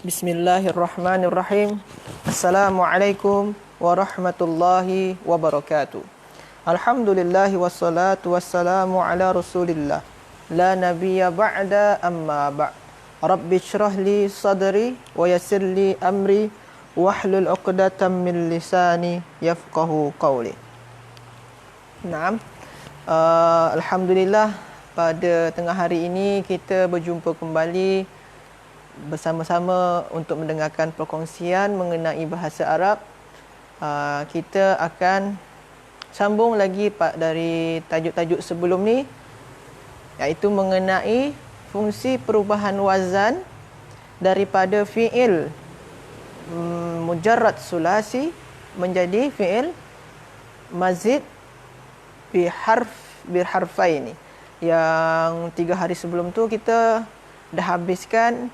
Bismillahirrahmanirrahim. Assalamualaikum warahmatullahi wabarakatuh. Alhamdulillah wassalatu wassalamu ala Rasulillah. La nabiyya ba'da amma ba'. Rabbi shrah li sadri wa yassir li amri wahlul 'uqdatam min lisani yafqahu qawli. Naam. Alhamdulillah, pada tengah hari ini kita berjumpa kembali bersama-sama untuk mendengarkan perkongsian mengenai bahasa Arab. Kita akan sambung lagi dari tajuk-tajuk sebelum ni, iaitu mengenai fungsi perubahan wazan daripada fi'il mujarrad sulasi menjadi fi'il mazid biharfaini. Yang 3 hari sebelum tu kita dah habiskan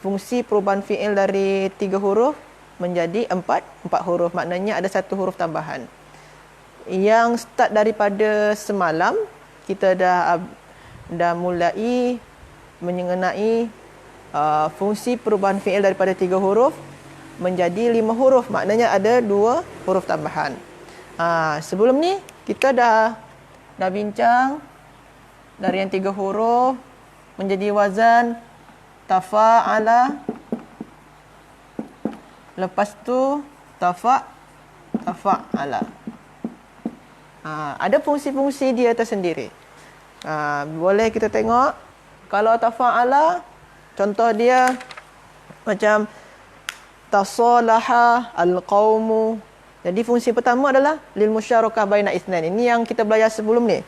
fungsi perubahan fi'il dari 3 huruf menjadi 4 huruf. Maknanya ada 1 huruf tambahan. Yang start daripada semalam, kita dah mulai mengenai fungsi perubahan fi'il daripada 3 huruf menjadi 5 huruf. Maknanya ada 2 huruf tambahan. Sebelum ni kita dah bincang dari yang 3 huruf menjadi wazan tafa'ala, lepas tu tafa'ala. Ada fungsi-fungsi dia tersendiri. Boleh kita tengok. Kalau tafa'ala, contoh dia macam tasalaha al-qawmu. Jadi fungsi pertama adalah lil musyarakah baina itsnain. Ini yang kita belajar sebelum ni.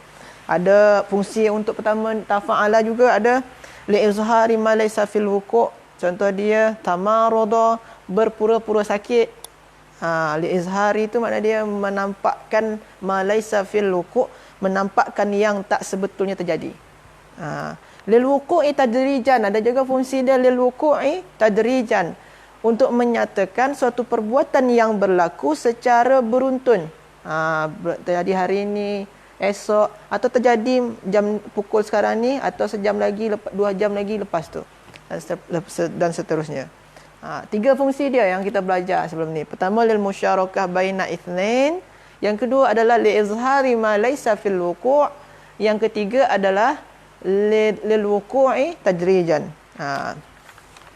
Ada fungsi untuk pertama tafa'ala juga ada li izhari ma laysa fil wuqu'. Contoh dia tamarada, berpura-pura sakit. Li izhari itu makna dia menampakkan ma laysa fil wuqu', menampakkan yang tak sebetulnya terjadi. Lil wuqu'i tadrijan, ada juga fungsi dia lil wuqu'i tadrijan, untuk menyatakan suatu perbuatan yang berlaku secara beruntun. Terjadi hari ini, esok, atau terjadi jam pukul sekarang ni, atau sejam lagi, 2 jam lagi lepas tu, dan seterusnya. 3 fungsi dia yang kita belajar sebelum ni. Pertama, lil musyarakah baina itsnain. Yang kedua adalah li izhari ma laysa fil wuqu'. Yang ketiga adalah lil wuqu'i tadrijan.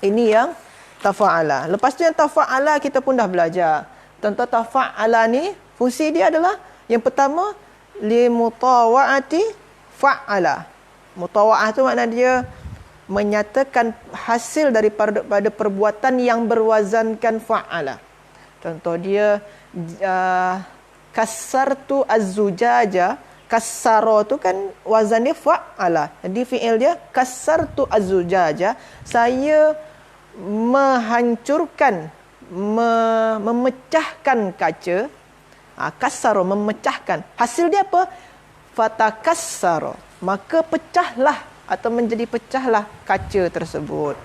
Ini yang tafa'ala. Lepas tu yang tafa'ala kita pun dah belajar. Tentang tafa'ala ni, fungsi dia adalah yang pertama li mutawa'ati fa'ala. Mutawa'ah tu makna dia menyatakan hasil daripada perbuatan yang berwazankan fa'ala. Contoh dia kasartu az-zujaja. Kasaro tu kan wazan dia fa'ala. Jadi fi'il dia kasartu az-zujaja. Saya menghancurkan, memecahkan kaca. Kasaro, memecahkan. Hasil dia apa? Fatakassaro. Maka pecahlah atau menjadi pecahlah kaca tersebut.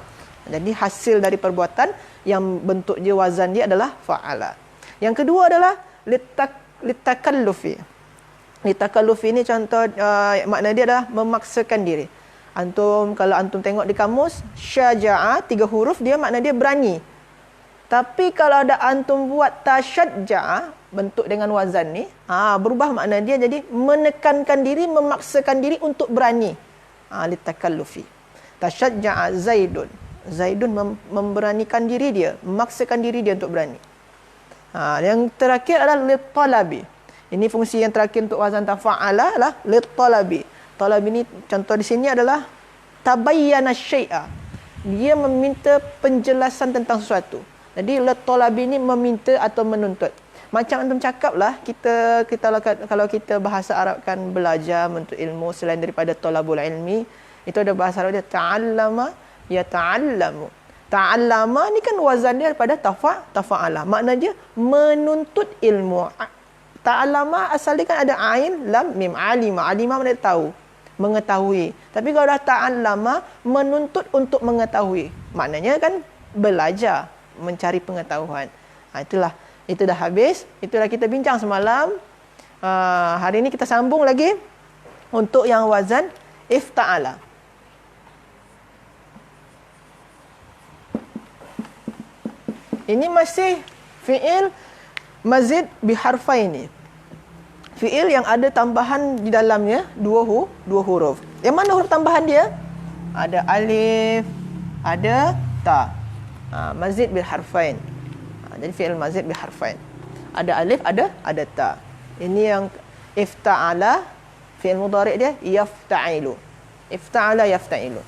Jadi hasil dari perbuatan yang bentuk dia wazan dia adalah fa'ala. Yang kedua adalah litakallufi. Litakallufi ni contoh makna dia adalah memaksakan diri. Kalau antum tengok di kamus, syaja'a 3 huruf dia makna dia berani. Tapi kalau ada antum buat tasyajja'a, bentuk dengan wazan ni, berubah makna dia jadi menekankan diri, memaksakan diri untuk berani. Litakallufi. Tasyajja'a Zaidun. Zaidun memberanikan diri dia, memaksakan diri dia untuk berani. Yang terakhir adalah litalabi. Ini fungsi yang terakhir untuk wazan tafa'ala lah, litalabi. Talab ini contoh di sini adalah tabayyana syai'a. Dia meminta penjelasan tentang sesuatu. Jadi talab ini meminta atau menuntut. Macam antum cakap lah, kita kalau kita bahasa Arab kan belajar untuk ilmu selain daripada talabul ilmi, itu ada bahasa Arab dia ta'allama ya ta'allamu. Ta'allama ni kan wazan dia daripada tafa'ala. Makna dia menuntut ilmu. Ta'allama asal dia kan ada ain, lam, mim, alima. Alima makna tahu, mengetahui. Tapi kalau dah ta'allama, menuntut untuk mengetahui. Maknanya kan belajar, mencari pengetahuan. Itu dah habis. Itulah kita bincang semalam. Hari ini kita sambung lagi untuk yang wazan ifta'ala. Ini masih fi'il mazid biharfaini. Fi'il yang ada tambahan di dalamnya dua huruf. Yang mana huruf tambahan dia? Ada alif, ada ta. Mazid biharfain. Jadi fi'il mazid biharfain. Ada alif, ada ta. Ini yang ifta'ala, fi'il mudhari' dia yafta'ilu. Ifta'ala yafta'ilu.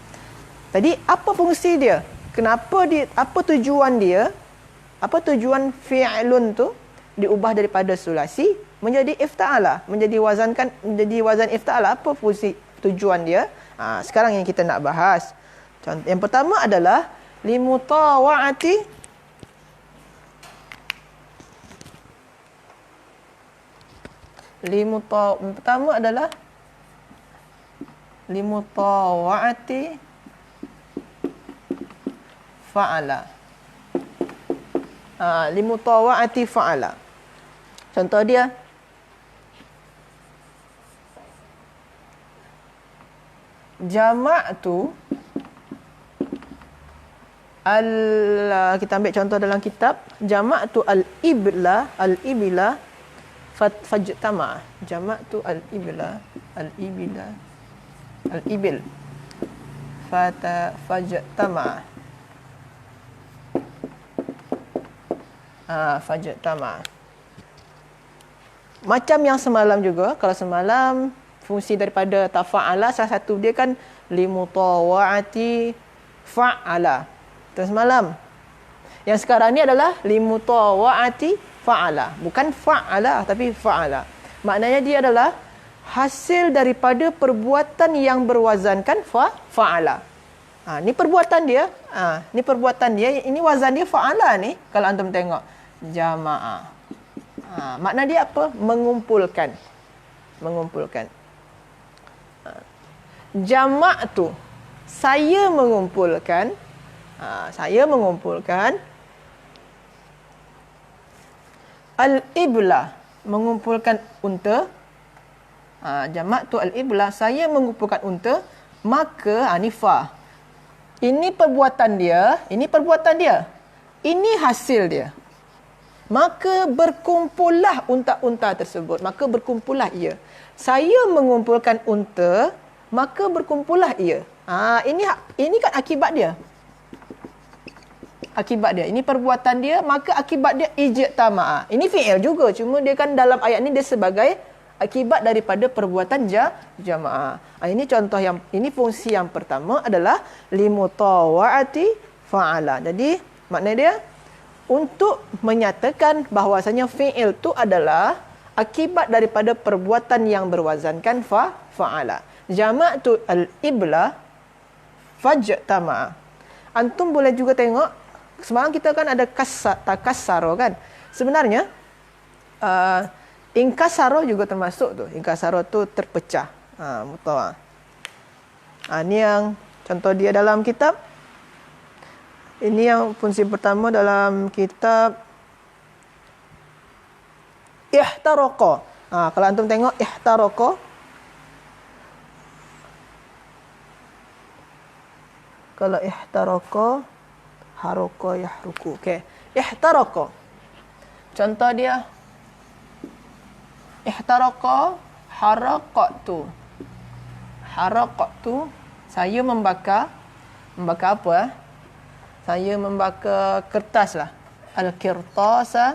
Tadi apa fungsi dia? Kenapa dia, apa tujuan dia? Apa tujuan fi'lun tu diubah daripada sulasi menjadi ifta'ala, menjadi wazan ifta'ala? Apa fungsi tujuan dia? Sekarang yang kita nak bahas. Contoh yang pertama adalah limutawa'ati pertama adalah limutawa'ati fa'ala. Limutawa'ati fa'ala. Contoh dia jama'tu kita ambil contoh dalam kitab, jama'tu al-ibla fajtama. Jama'tu al-ibil fajtama. Fajtama. Macam yang semalam juga, kalau semalam fungsi daripada tafa'ala salah satu dia kan limutawa'ati fa'ala. Itu semalam. Yang sekarang ni adalah limutawa'ati fa'ala. Bukan fa'ala tapi fa'ala. Maknanya dia adalah hasil daripada perbuatan yang berwazankan fa'ala. Ni perbuatan dia. Ni perbuatan dia. Ini wazan dia fa'ala ni. Kalau antum tengok. Jama'ah. Makna dia apa? Mengumpulkan. Mengumpulkan. Jama'tu. Saya mengumpulkan. Saya mengumpulkan. Al-ibla. Mengumpulkan unta. Jama'tu al-ibla. Saya mengumpulkan unta. Maka, ni fa. Ini perbuatan dia. Ini perbuatan dia. Ini hasil dia. Maka berkumpullah unta-unta tersebut. Maka berkumpullah ia. Saya mengumpulkan unta, maka berkumpullah ia. Ini kan akibat dia. Akibat dia. Ini perbuatan dia, maka akibat dia ijtama'a. Ini fi'il juga. Cuma dia kan dalam ayat ni dia sebagai akibat daripada perbuatan jama'ah. Ini contoh ini fungsi yang pertama adalah limutawa'ati fa'ala. Jadi makna dia untuk menyatakan bahawasanya fi'il tu adalah akibat daripada perbuatan yang berwazankan fa'ala. Jama'tu al-ibla fajtama'a. Antum boleh juga tengok semalam kita kan ada takassaro kan. Sebenarnya inkasaro juga termasuk tu. Inkasaro tu terpecah. Mutawa. Ini yang contoh dia dalam kitab. Ini yang fungsi pertama dalam kitab ihtaraqa. Kalau antum tengok ihtaraqa. Kalau ihtaraqa haraka yahruku. Okey. Ihtaraqa. Contoh dia ihtaraqa harakatu. Harakatu, saya membakar. Membakar apa? Saya membakar kertas lah. Al-kirtasa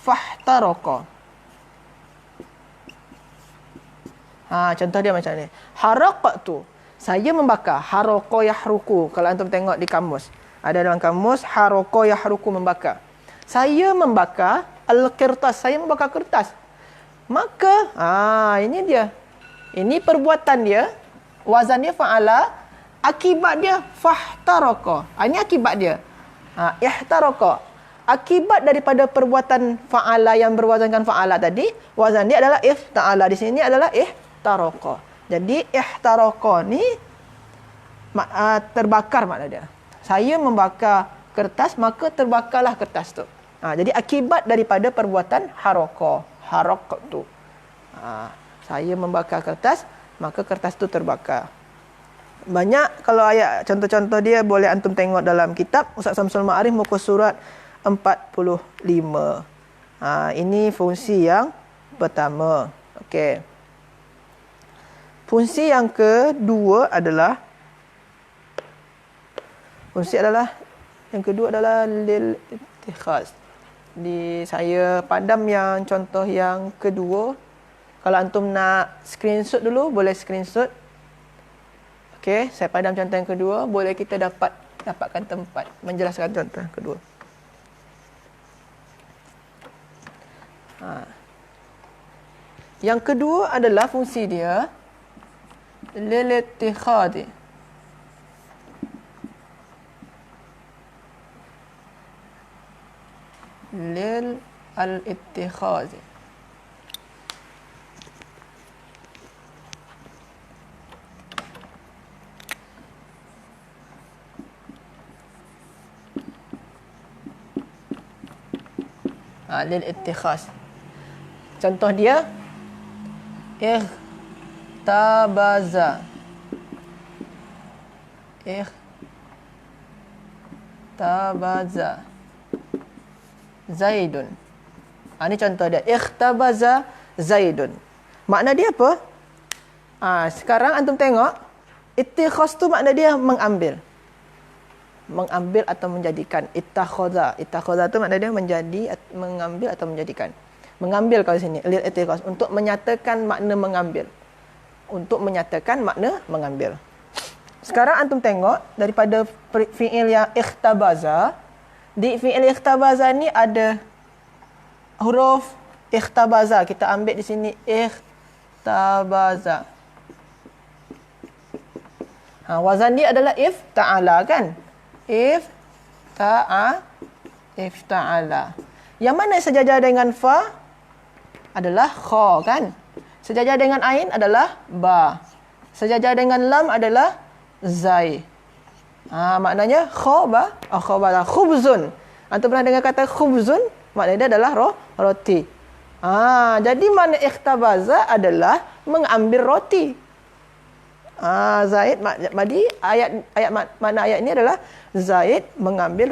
fahtaraqa. Contoh dia macam ni. Harakatu, saya membakar. Haraka yahruku. Kalau antum tengok di kamus. Ada dalam kamus, haraka yahruku, membakar. Saya membakar al-kirtas. Saya membakar kertas. Maka, ini dia. Ini perbuatan dia. Wazan dia fa'ala. Akibat dia fahtaraka. Ini akibat dia. Ihtaraka. Akibat daripada perbuatan fa'ala yang berwazankan fa'ala tadi, wazan dia adalah ifta'ala. Di sini adalah ihtaraka. Jadi ihtaraka ni terbakar makna dia. Saya membakar kertas, maka terbakarlah kertas tu. Jadi akibat daripada perbuatan harakah tu. Saya membakar kertas, maka kertas tu terbakar. Banyak kalau ayat contoh-contoh dia boleh antum tengok dalam kitab Ustaz Samsul Ma'arif muka surat 45. Ini fungsi yang pertama. Okey. Fungsi yang kedua adalah lil ittikhaz. Saya padam yang contoh yang kedua. Kalau antum nak screenshot dulu, boleh screenshot. Okey, saya padam contoh yang kedua, boleh kita dapatkan tempat menjelaskan contoh yang kedua. Yang kedua adalah fungsi dia lil ittikhadhi. Lil al-ittikhadhi. Lil ittikhaz. Contoh dia ikhtabaza. Ikhtabaza Zaidun. Ini contoh dia. Ikhtabaza Zaidun. Makna dia apa? Sekarang antum tengok. Ittikhaz tu makna dia mengambil. Mengambil atau menjadikan. Ittakhadha. Ittakhadha tu makna dia mengambil atau menjadikan. Mengambil kalau sini. Lil ittikhaz. Untuk menyatakan makna mengambil. Untuk menyatakan makna mengambil. Sekarang antum tengok daripada fi'il yang ikhtabaza. Di fi'il ikhtabaza ni ada huruf ikhtabaza. Kita ambil di sini ikhtabaza. Wazan dia adalah ifta'ala kan? Ifta'ala. Yang mana sejajar dengan fa adalah kha kan? Sejajar dengan ain adalah ba. Sejajar dengan lam adalah zai. Maknanya kha khubzun. Antum pernah dengar kata khubzun? Maknanya dia adalah roti. Jadi makna ikhtabaza adalah mengambil roti. Zaid makna ayat ini adalah Zaid mengambil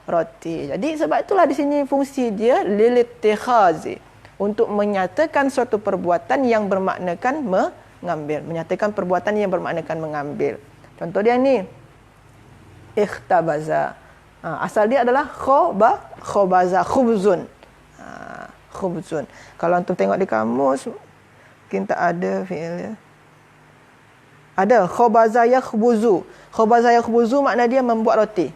roti. Jadi sebab itulah di sini fungsi dia lil ittikhazi, untuk menyatakan suatu perbuatan yang bermaknakan mengambil, menyatakan perbuatan yang bermaknakan mengambil. Contoh dia ni ikhtabaza. Asal dia adalah khobaza khubzun. Khubzun. Kalau antum tengok di kamus mungkin tak ada fi'ilnya. Ada khobaza yakhbuzu. Khobaza yakhbuzu makna dia membuat roti.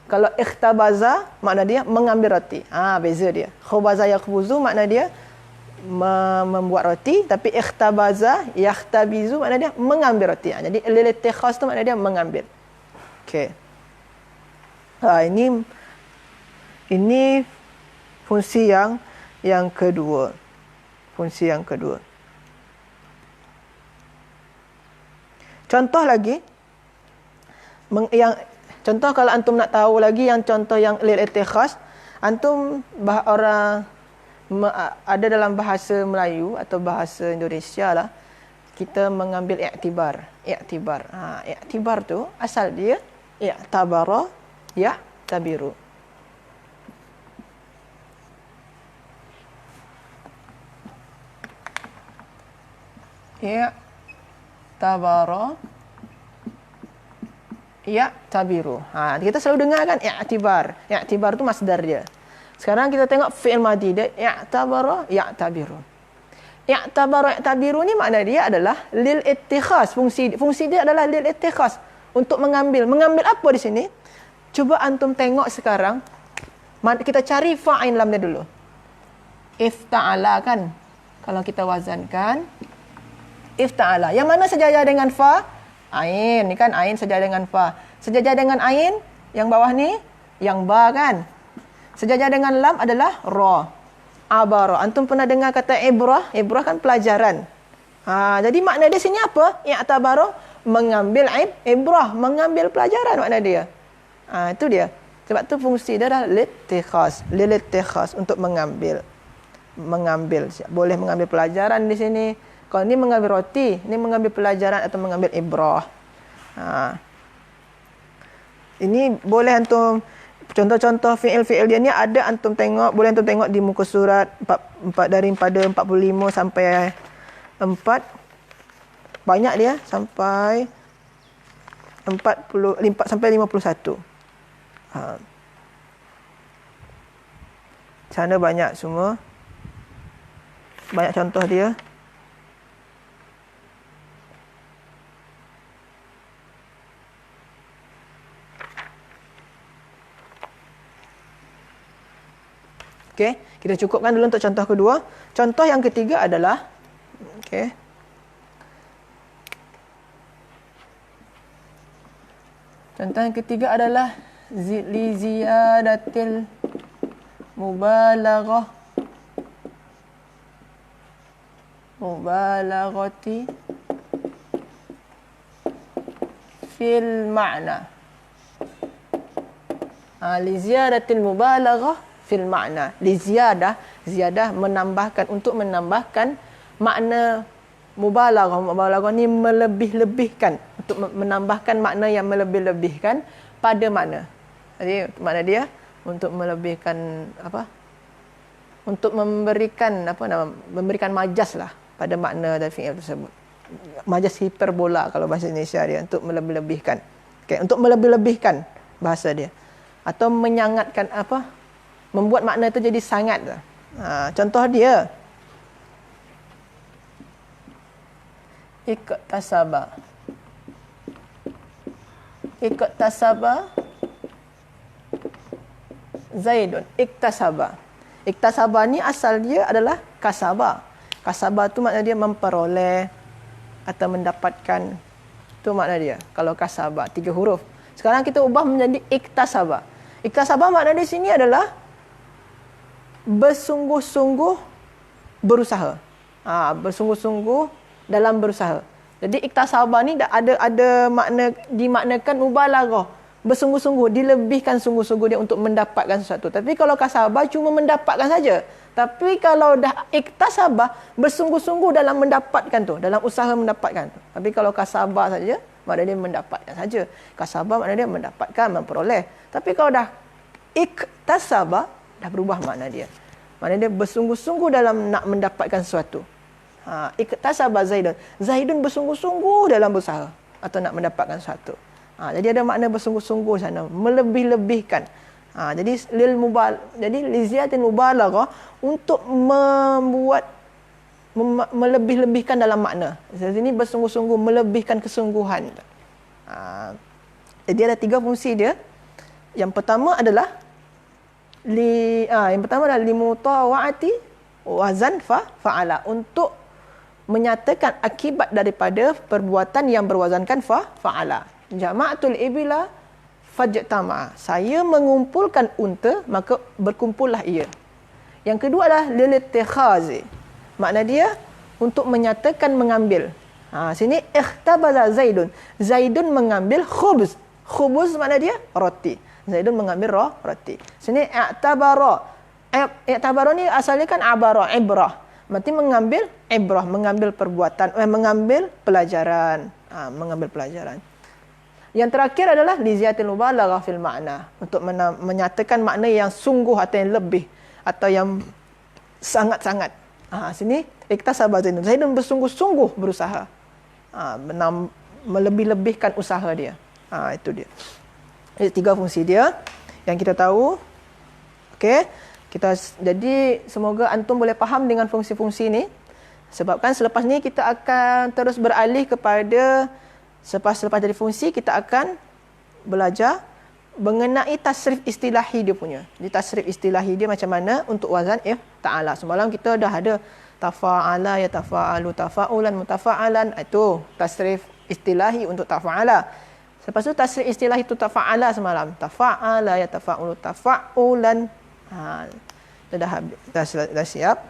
Kalau ikhtabaza makna dia mengambil roti. Beza dia. Khobaza yakhbuzu makna dia membuat roti, tapi ikhtabaza yakhtabizu makna dia mengambil roti. Jadi lil ittikhaz tu makna dia mengambil. Okey. Ini fungsi yang kedua. Fungsi yang kedua. Contoh lagi, contoh kalau antum nak tahu lagi yang contoh yang lil ittikhaz, antum ada dalam bahasa Melayu atau bahasa Indonesia lah, kita mengambil i'tibar. I'tibar tu asal dia i'tabara ya'tabiru. I'tabara ya'tabiru. Kita selalu dengar kan i'tibar. I'tibar tu masdar dia. Sekarang kita tengok fi'il madhi dia i'tabara ya'tabiru. I'tabara ya'tabiru ni makna dia adalah lil ittikhaz. Fungsi dia adalah lil ittikhaz, untuk mengambil. Mengambil apa di sini? Cuba antum tengok sekarang. Kita cari fa'in lamnya dulu. Ifta'ala kan? Kalau kita wazankan ifta'ala. Yang mana sejajar dengan fa? Ain. Ni kan ain sejajar dengan fa. Sejajar dengan ain yang bawah ni yang ba kan? Sejajar dengan lam adalah ra. Abara. Antum pernah dengar kata ibrah? Ibrah kan pelajaran. Jadi makna dia sini apa? I'tabara, mengambil ibrah, mengambil pelajaran makna dia. Itu dia. Sebab tu fungsi dia adalah lil ittikhaz, untuk mengambil. Boleh mengambil pelajaran di sini. Kalau ni mengambil roti, ni mengambil pelajaran atau mengambil ibrah. Ini boleh antum, contoh-contoh fi'il-fi'il dia ni ada antum tengok, boleh antum tengok di muka surat 4 daripada 45 sampai 4. Banyak dia sampai 40 sampai 51. Sana banyak semua. Banyak contoh dia. Okey, kita cukupkan dulu untuk contoh kedua. Contoh yang ketiga adalah okey. Contoh yang ketiga adalah li ziyadatil mubalaghati fil ma'na. Li ziyadatil mubalaghah fil ma'na. Li ziyadah menambahkan, untuk menambahkan makna mubalaghah. Mubalaghah ni melebih-lebihkan, untuk menambahkan makna yang melebih-lebihkan pada makna. Jadi makna dia untuk melebihkan apa? Untuk memberikan memberikan majas lah pada makna dari fi'il tersebut. Majas hiperbola kalau bahasa Indonesia dia, untuk melebih-lebihkan. Okey, untuk melebih-lebihkan bahasa dia. Atau menyangatkan membuat makna itu jadi sangat. Contoh dia iktasaba Zaidun. Iktasaba ni asal dia adalah kasaba. Kasaba tu makna dia memperoleh atau mendapatkan. Tu makna dia. Kalau kasaba 3 huruf. Sekarang kita ubah menjadi iktasaba. Iktasaba makna di sini adalah bersungguh-sungguh berusaha. Bersungguh-sungguh dalam berusaha. Jadi iktasaba ni ada makna, dimaknakan mubalaghah. Bersungguh-sungguh, dilebihkan sungguh-sungguh dia untuk mendapatkan sesuatu. Tapi kalau kasaba cuma mendapatkan saja. Tapi kalau dah iktasaba, bersungguh-sungguh dalam mendapatkan tu, dalam usaha mendapatkan tu. Tapi kalau kasaba saja, makna dia mendapatkan saja. Kasaba makna dia mendapatkan, memperoleh. Tapi kalau dah iktasaba, dah berubah makna dia. Makna dia bersungguh-sungguh dalam nak mendapatkan sesuatu. Iktasaba Zaidun. Zaidun bersungguh-sungguh dalam berusaha atau nak mendapatkan sesuatu. Jadi ada makna bersungguh-sungguh sana, melebih-lebihkan. Jadi li ziyadatil mubalaghah, untuk membuat melebih-lebihkan dalam makna. Di sini bersungguh-sungguh, melebihkan kesungguhan. Jadi ada 3 fungsi dia. Yang pertama adalah limutawa'ati wazan fa'ala, untuk menyatakan akibat daripada perbuatan yang berwazankan fa'ala. Jama'atul ibila fajtama. Saya mengumpulkan unta, maka berkumpullah ia. Yang kedua adalah lilitikhazi. Makna dia untuk menyatakan mengambil. Sini ikhtabaza Zaidun. Zaidun mengambil khubz. Khubuz makna dia roti. Zaidun mengambil roti. Sini i'tabara. I'tabara ni asalnya kan ibrah. Berarti mengambil ibrah, mengambil perbuatan, mengambil pelajaran. Mengambil pelajaran. Yang terakhir adalah li ziyadatil mubalaghah fil ma'na, untuk menyatakan makna yang sungguh atau yang lebih atau yang sangat-sangat. Sini iktasaba Zaidun. Zaidun bersungguh-sungguh berusaha. Melebih-lebihkan usaha dia. Itu dia. Ini 3 fungsi dia yang kita tahu. Okey. Jadi semoga antum boleh faham dengan fungsi-fungsi ini. Sebabkan selepas ni kita akan terus beralih kepada selepas dari fungsi, kita akan belajar mengenai tasrif istilahi dia punya. Jadi tasrif istilahi dia macam mana untuk wazan ta'ala. Semalam kita dah ada tafa'ala, yatafa'alu, tafa'ulan, mutafa'alan. Itu tasrif istilahi untuk tafa'ala. Lepas tu tasrif istilahi itu tafa'ala semalam. Tafa'ala, yatafa'ulu, tafa'ulan. Kita dah siap.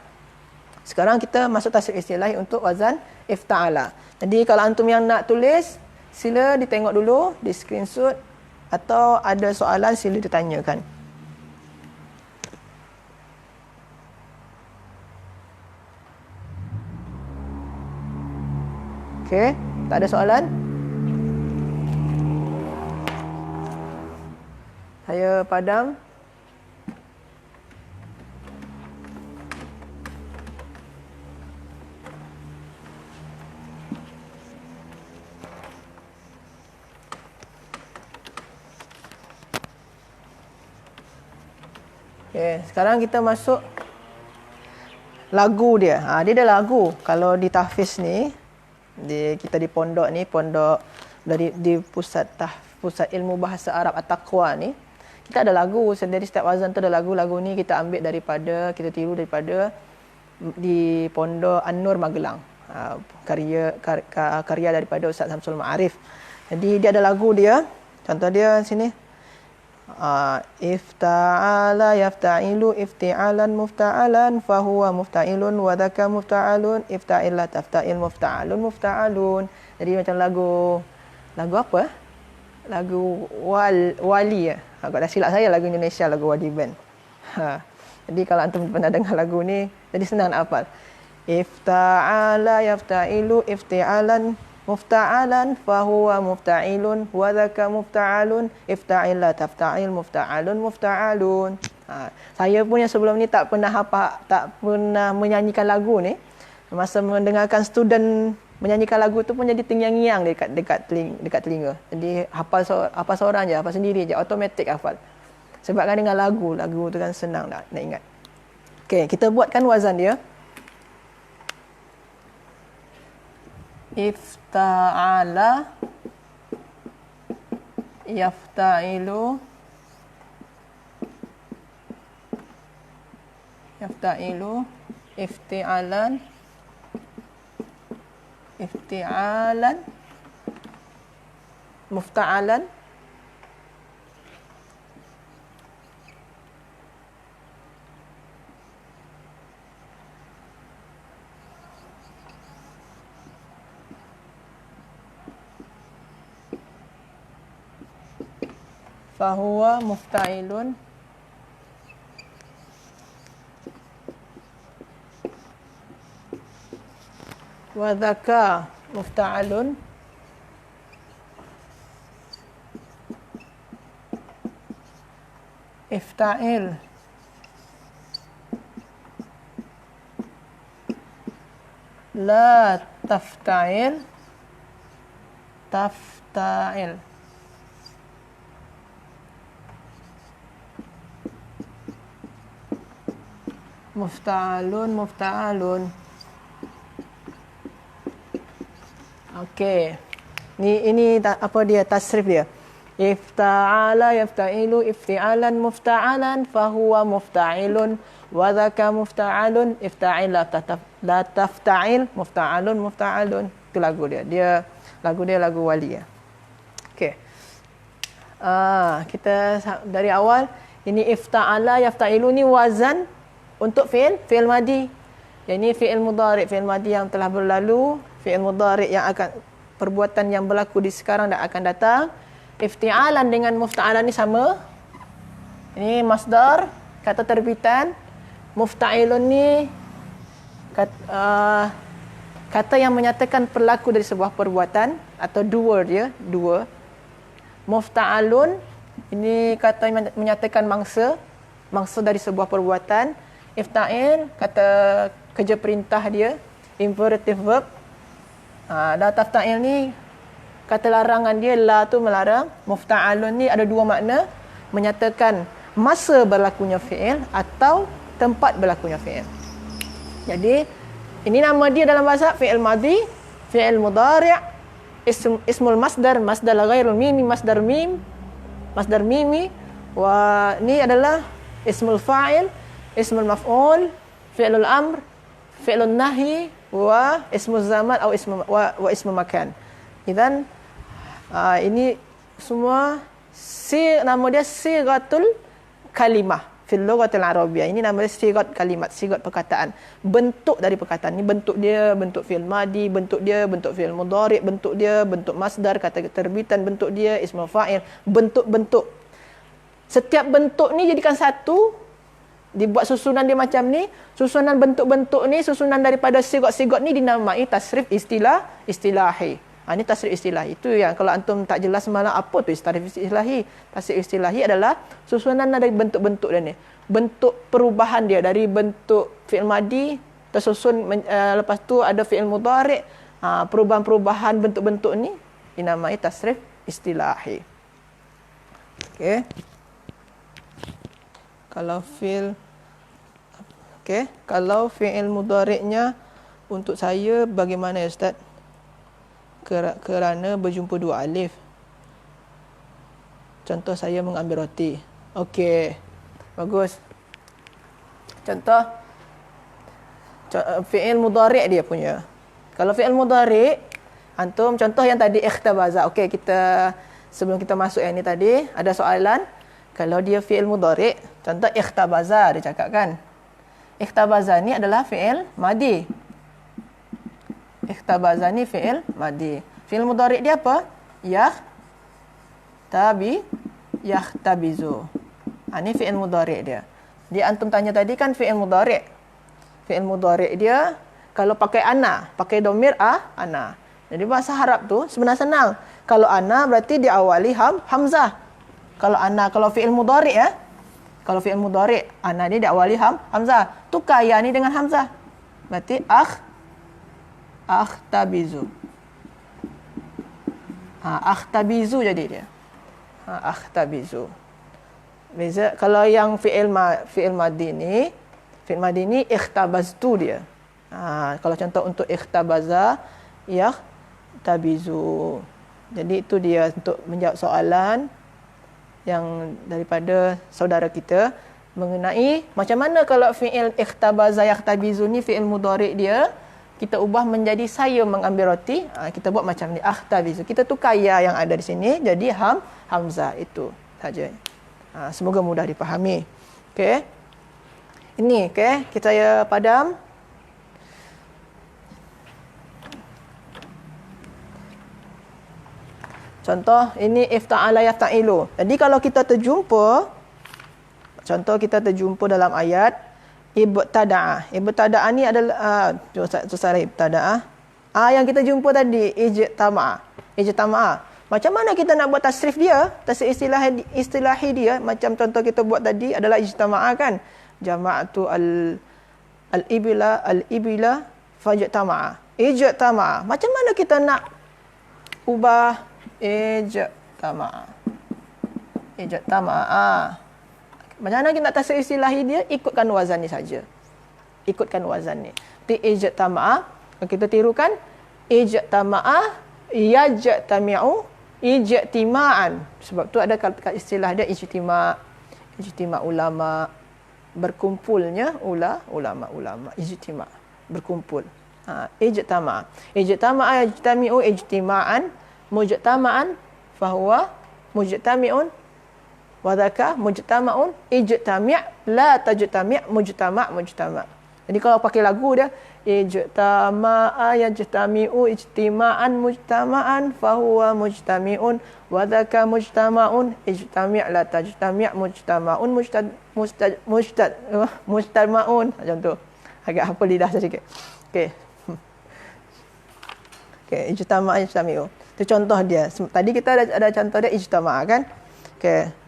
Sekarang kita masuk tasrif istilahi untuk wazan ifta'ala. Jadi kalau antum yang nak tulis, sila ditengok dulu, di screenshot, atau ada soalan sila ditanyakan. Okey, tak ada soalan? Saya padam. Okay, sekarang kita masuk lagu dia. Dia ada lagu. Kalau di tahfiz ni, kita di pondok ni, pondok di pusat ilmu bahasa Arab At-Taqwa ni, kita ada lagu sendiri. Setiap azan tu ada lagu. Lagu ni kita ambil daripada, kita tiru daripada di pondok An-Nur Magelang. Karya daripada Ustaz Samsul Ma'arif. Jadi dia ada lagu dia. Contoh dia sini. Ifta'ala yafta'ilu ifti'alan mufta'alan fahuwa mufta'ilun wa dhaka mufta'alun ifta'illa tafta'il mufta'alun mufta'alun. Jadi macam lagu apa? Lagu Wali ya. Agak dah silap saya lagu Indonesia, lagu Wadi Band. Jadi kalau antum pernah dengar lagu ni, jadi senang nak hafal. Ifta'ala yafta'ilu ifti'alan mufta'alan fahuwa mufta'ilun wa dhaka mufta'alun ifta'illa tafta'il mufta'alun mufta'alun. Saya pun yang sebelum ni tak pernah menyanyikan lagu ni. Masa mendengarkan student menyanyikan lagu tu pun jadi terngiang-ngiang dekat telinga. Jadi hafal seorang je, hafal sendiri je, automatik hafal. Sebab kan dengan lagu tu kan senang nak ingat. Okey, kita buatkan wazan dia. Ifta'ala yafta'ilu ifti'alan mufta'alan fahuwa mufta'ilun wa dhaka mufta'alun ifta'il la tafta'il mufta'alun. Okey. Ini apa dia tasrif dia. Ifta'ala yafta'ilu ifti'alan mufta'alan fahuwa mufta'ilun wa dhaka mufta'alun ifta'il la tafta'il mufta'alun. Itu lagu dia. Lagu Wali ya. Okey. Kita dari awal ini ifta'ala yafta'ilu ni wazan untuk fi'il madi. Yang ini fi'il mudhari', fi'il madi yang telah berlalu, fi'il mudhari' yang akan perbuatan yang berlaku di sekarang dan akan datang. Ifti'alan dengan mufta'alan ni sama. Ini masdar, kata terbitan. Mufta'ilun ni kata yang menyatakan perlaku dari sebuah perbuatan atau dua dia, dua. Mufta'alun ini kata yang menyatakan mangsa dari sebuah perbuatan. Ifta'il kata kerja perintah dia, imperative verb. La tafta'il ni kata larangan dia, la tu melarang. Mufta'alun ni ada dua makna, menyatakan masa berlakunya fi'il atau tempat berlakunya fi'il. Jadi ini nama dia dalam bahasa fi'il madhi, fi'il mudhari', ismul masdar ghairul mimi, masdar mimi. Wa ni adalah ismul fa'il, ismul maf'ul, fi'lul amr, fi'lun nahi, wa ismul zaman atau ismul makan. Dan ini semua nama dia sighatul kalimah fil lughatil arabiyyah. Ini nama dia sighat kalimat, sighat perkataan. Bentuk dari perkataan ni, bentuk dia bentuk fi'il madi, bentuk dia bentuk fi'il mudhari', bentuk dia bentuk masdar, kata terbitan, bentuk dia ismul fa'il, bentuk-bentuk. Setiap bentuk ni jadikan satu, dibuat susunan dia macam ni. Susunan bentuk-bentuk ni, susunan daripada sigot-sigot ni dinamai tasrif istilahi. Ini tasrif istilahi. Itu yang kalau antum tak jelas semalam apa tu tasrif istilahi. Tasrif istilahi adalah susunan dari bentuk-bentuk dia ni. Bentuk perubahan dia dari bentuk fi'il madi tersusun lepas tu ada fi'il mudhari'. Perubahan-perubahan bentuk-bentuk ni dinamai tasrif istilahi. Okey. Kalau fi'il mudhari'nya untuk saya bagaimana ya Ustaz? Kerana berjumpa dua alif. Contoh saya mengambil roti. Okey. Bagus. Contoh fi'il mudhari' dia punya. Kalau fi'il mudhari' antum contoh yang tadi ikhtabaza. Okey, kita sebelum kita masuk yang ni tadi ada soalan. Kalau dia fi'il mudhari', contoh ikhtabaza dia cakap kan. Ikhtabaza ni adalah fi'il madi. Ikhtabaza ni fi'il madi. Fi'il mudhari' dia apa? Yakhtabizu. Ni fi'il mudhari' dia. Dia antum tanya tadi kan fi'il mudhari'. Fi'il mudhari' dia kalau pakai ana, pakai domir ana. Jadi bahasa Arab tu sebenarnya senang. Kalau ana berarti diawali hamzah. Kalau fi'il mudhari' ya. Kalau fi'il mudhari' ana ni diawali hamzah. Tukar ya ni dengan hamzah. Berarti akhtabizu. Akhtabizu jadi dia. Akhtabizu. Beza kalau yang fi'il madi ni ikhtabaztu dia. Kalau contoh untuk ikhtabaza yakhtabizu. Jadi itu dia untuk menjawab soalan yang daripada saudara kita mengenai macam mana kalau fi'il ikhtabaza yakhtabizu ni fi'il mudhari' dia kita ubah menjadi saya mengambil roti. Kita buat macam ni, akhtabizu. Kita tukar ya yang ada di sini jadi hamzah. Itu saja. Semoga mudah dipahami. Okey. Ini kita padam. Contoh ini ifta'ala yafta'ilu. Jadi kalau kita terjumpa dalam ayat ibtada'a. Ibtada'a ni adalah susah ibtada'a. Yang kita jumpa tadi ijtama'a. Macam mana kita nak buat tasrif dia? Tasrif istilahi dia macam contoh kita buat tadi adalah ijtama'a kan. Jama'atu al-ibila fajtama'a. Ijtama'a. Macam mana kita nak ubah ijtama'a? Macam mana kita nak tasrif istilahi dia? Ikutkan wazan ni saja. Ikutkan wazan ni. Ijtama'a. Kita tirukan ijtama'a yajtami'u ijtima'an. Sebab tu ada istilah dia ijtima'. Ijtima' ulama. Berkumpulnya ulama. Ijtima'. Berkumpul. Ijtama'a. Ijtama'a yajtami'u ijtima'an. Mujtama'an fahuwa mujtami'un. Wadhaka mujtama'un ijtami' la tajtami' mujtama'. Jadi kalau pakai lagu dia ijtama'a yajtami'u ijtima'an mujtama'an fahuwa mujtami'un wadhaka mujtama'un ijtami' la tajtami' mujtama'un mujtama'un. Macam tu. Agak hafal lidah saya sikit. Okey, ijtama'a yajtami'u. Itu contoh dia. Tadi kita ada contoh dia ijtama'a kan? Okey.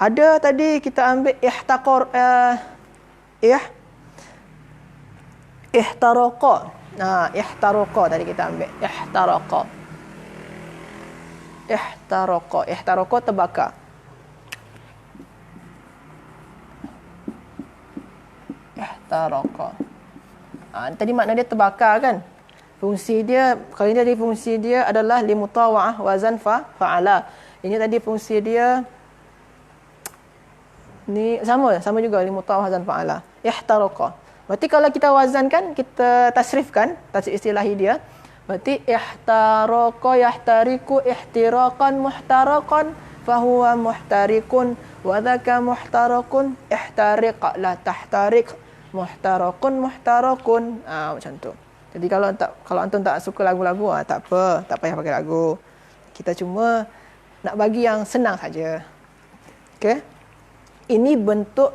Ada tadi kita ambil ihtaraqa. Ihtaraqa tadi kita ambil. Ihtaraqa terbakar. Ihtaraqa. Tadi makna dia terbakar kan? Fungsi dia, kali ini tadi fungsi dia adalah limutawa'ah wazan fa'ala. Ini tadi fungsi dia ni sama juga limutawa'ah wazan fa'ala. Ihtaraqa. Berarti kalau kita wazankan, kita tasrifkan, tasrif istilahi dia, berarti ihtaraqa yahtariku ihtiraqan muhtaraqan fahuwa muhtarikun wa dhaka muhtarakun ihtariq la tahtariq muhtarakun muhtarakun. Macam tu. Jadi kalau antum tak suka lagu-lagu, tak payah pakai lagu. Kita cuma nak bagi yang senang saja. Okey. Ini bentuk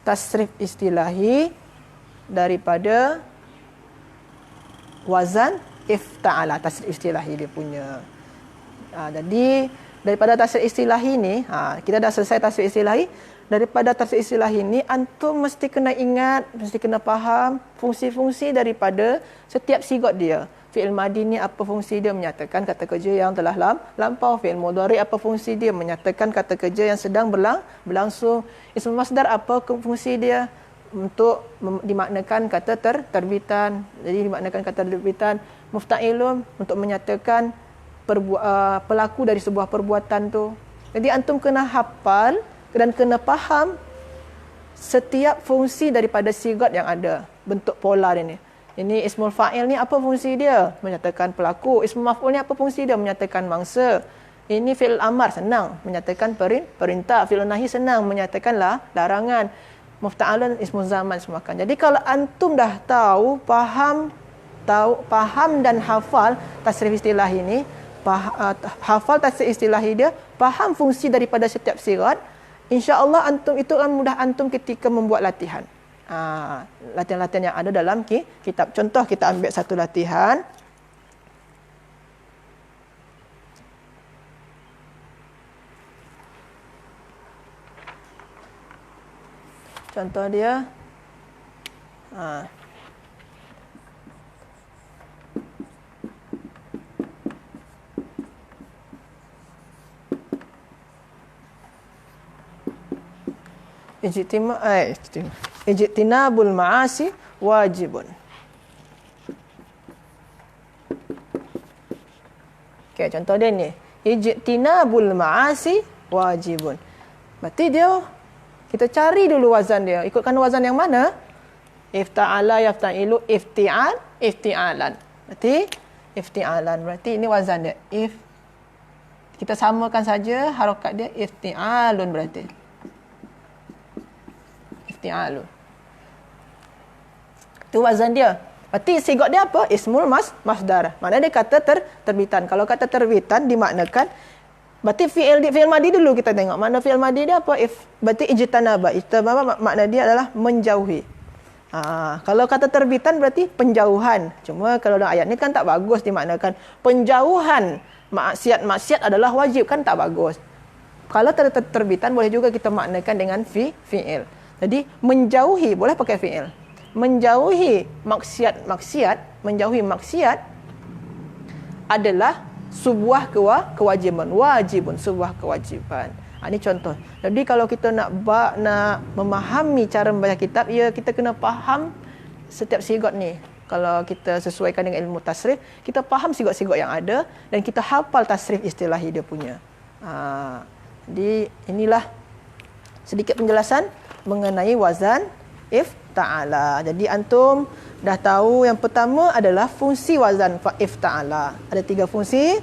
tasrif istilahi daripada wazan ifta'ala, tasrif istilahi dia punya. Jadi daripada tasrif istilahi ni, kita dah selesai tasrif istilahi. Daripada tasrif istilahi ni, antum mesti kena ingat, mesti kena faham fungsi-fungsi daripada setiap sigot dia. Fi'il madi ni apa fungsi dia? Menyatakan kata kerja yang telah lampau. Fi'il mudhari apa fungsi dia? Menyatakan kata kerja yang sedang berlangsung. Ismul masdar apa fungsi dia? Untuk dimaknakan kata terbitan. Jadi dimaknakan kata terbitan. Mufta'ilun untuk menyatakan pelaku dari sebuah perbuatan tu. Jadi antum kena hafal dan kena faham setiap fungsi daripada sigat yang ada, bentuk pola dia ni. Ini ismul fa'il ni apa fungsi dia? Menyatakan pelaku. Ismul maf'ul ni apa fungsi dia? Menyatakan mangsa. Ini fi'il amar, senang menyatakan perintah. Fi'il nahi senang menyatakan larangan. Mufta'alun ismul zaman semakan. Jadi kalau antum dah tahu, faham dan hafal tasrif istilah ini, hafal tasrif istilah dia, faham fungsi daripada setiap sigat, insya-Allah antum itu akan mudah antum ketika membuat latihan. Latihan-latihan yang ada dalam kitab. Contoh kita ambil satu latihan. Contoh dia. Ijtinabul ma'asi wajibun. Okey, contoh dia ni. Ijtinabul ma'asi wajibun. Berarti dia, kita cari dulu wazan dia. Ikutkan wazan yang mana? Ifta'ala, yafta'ilu, ifti'al, ifti'alan. Berarti ifti'alan. Berarti ini wazan dia. Kita samakan saja harakat dia. Ifti'alun berarti. Ifti'alun. Itu wazan dia. Berarti sigot dia apa? Ismul masdar. Maknanya dia kata terbitan. Kalau kata terbitan dimaknakan, berarti fi'il madi dulu kita tengok. Makna fi'il madi dia apa? Berarti ijtanaba. Ijtanaba makna dia adalah menjauhi. Kalau kata terbitan berarti penjauhan. Cuma kalau dalam ayat ni kan tak bagus dimaknakan penjauhan maksiat adalah wajib, kan tak bagus. Kalau terbitan boleh juga kita maknakan dengan fi'il. Jadi menjauhi boleh pakai fi'il. Menjauhi maksiat adalah sebuah kewajiban. Wajibun, sebuah kewajiban. Ini contoh. Jadi kalau kita nak memahami cara membaca kitab, ya kita kena faham setiap sigot ni. Kalau kita sesuaikan dengan ilmu tasrif, kita faham sigot-sigot yang ada dan kita hafal tasrif istilahi dia punya. Jadi inilah sedikit penjelasan mengenai wazan ifta'ala. Jadi antum dah tahu yang pertama adalah fungsi wazan ifta'ala. Ada 3 fungsi.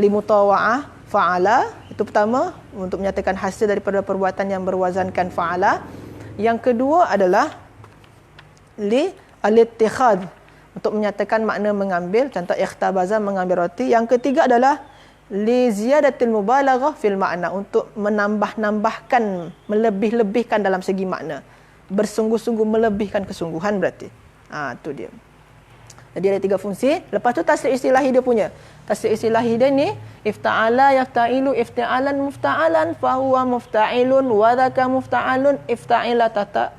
Limutawa'ah fa'ala, itu pertama untuk menyatakan hasil daripada perbuatan yang berwazankan fa'ala. Yang kedua adalah al-ittikhadh, untuk menyatakan makna mengambil, contoh ikhtabaza, mengambil roti. Yang ketiga adalah li ziyadatil mubalaghah fil makna, untuk menambah-nambahkan, melebih-lebihkan dalam segi makna, bersungguh-sungguh melebihkan kesungguhan berarti. Itu dia. Jadi ada 3 fungsi. Lepas tu tasrif istilahi dia punya. Tasrif istilahi dia ni ifta'ala, yafta'ilu, ifta'alan, mufta'alan, fahuwa mufta'ilun, wa dhaka mufta'alun, ifta'ila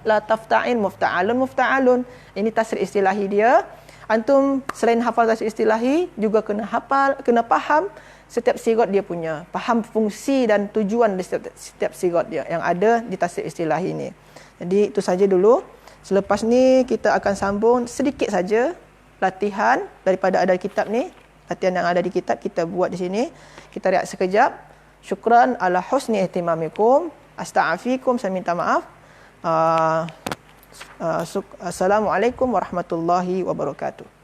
la tafta'il, mufta'alun, mufta'alun. Ini tasrif istilahi dia. Antum selain hafal tasrif istilahi juga kena hafal, kena faham setiap sigot dia punya. Faham fungsi dan tujuan di setiap sigot dia yang ada di tasrif istilahi ini. Jadi itu saja dulu. Selepas ni kita akan sambung sedikit saja latihan daripada ada kitab ni. Latihan yang ada di kitab kita buat di sini. Kita rehat sekejap. Syukran ala husni ihtimamikum. Astagfirullahaladzim, saya minta maaf. Assalamualaikum warahmatullahi wabarakatuh.